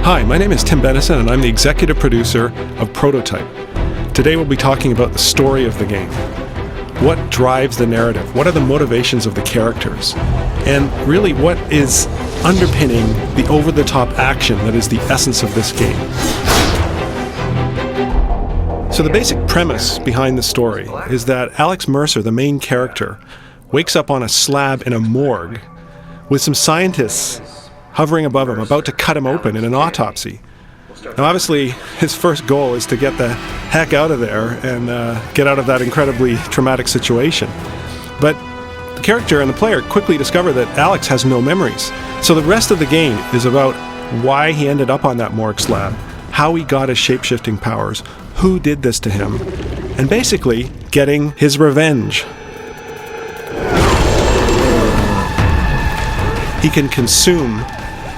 Hi, my name is Tim Benison and I'm the executive producer of Prototype. Today we'll be talking about the story of the game. What drives the narrative? What are the motivations of the characters? And really, what is underpinning the over-the-top action that is the essence of this game? So the basic premise behind the story is that Alex Mercer, the main character, wakes up on a slab in a morgue with some scientists hovering above him, about to cut him open in an autopsy. Now obviously, his first goal is to get the heck out of there and get out of that incredibly traumatic situation. But the character and the player quickly discover that Alex has no memories. So the rest of the game is about why he ended up on that morgue slab, how he got his shape-shifting powers, who did this to him, and basically getting his revenge. He can consume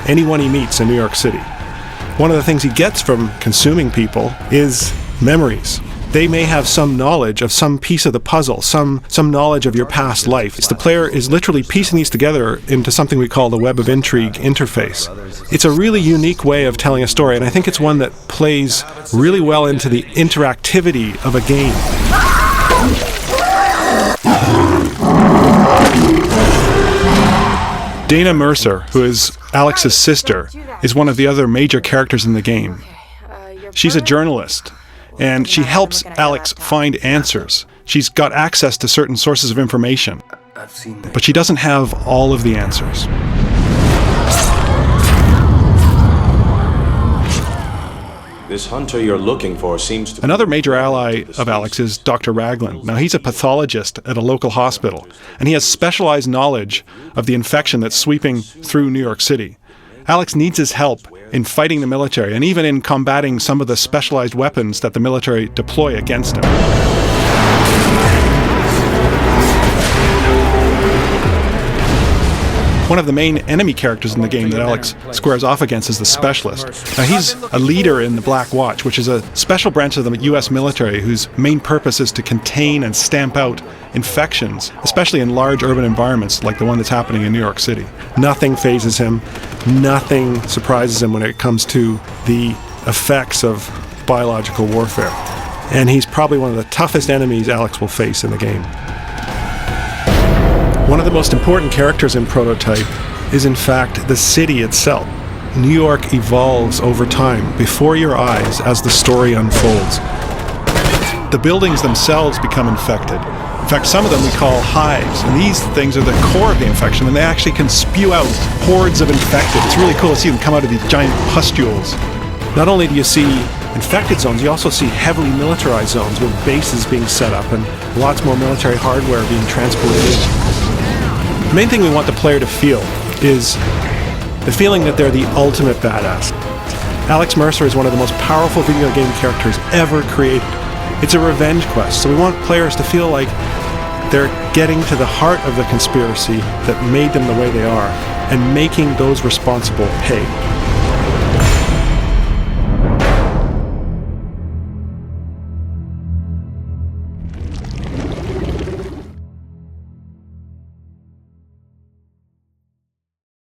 anyone he meets in New York City. One of the things he gets from consuming people is memories. They may have some knowledge of some piece of the puzzle, some knowledge of your past life. The player is literally piecing these together into something we call the Web of Intrigue interface. It's a really unique way of telling a story, and I think it's one that plays really well into the interactivity of a game. Dana Mercer, who is Alex's sister, is one of the other major characters in the game. She's a journalist, and she helps Alex find answers. She's got access to certain sources of information, but she doesn't have all of the answers. This hunter you're looking for seems to... Another major ally of Alex is Dr. Ragland. Now, he's a pathologist at a local hospital, and he has specialized knowledge of the infection that's sweeping through New York City. Alex needs his help in fighting the military, and even in combating some of the specialized weapons that the military deploy against him. One of the main enemy characters in the game that Alex squares off against is the Specialist. Now, he's a leader in the Black Watch, which is a special branch of the U.S. military whose main purpose is to contain and stamp out infections, especially in large urban environments like the one that's happening in New York City. Nothing phases him, nothing surprises him when it comes to the effects of biological warfare. And he's probably one of the toughest enemies Alex will face in the game. One of the most important characters in Prototype is in fact the city itself. New York evolves over time before your eyes as the story unfolds. The buildings themselves become infected. In fact, some of them we call hives, and these things are the core of the infection, and they actually can spew out hordes of infected. It's really cool to see them come out of these giant pustules. Not only do you see infected zones, you also see heavily militarized zones with bases being set up and lots more military hardware being transported in. The main thing we want the player to feel is the feeling that they're the ultimate badass. Alex Mercer is one of the most powerful video game characters ever created. It's a revenge quest, so we want players to feel like they're getting to the heart of the conspiracy that made them the way they are and making those responsible pay.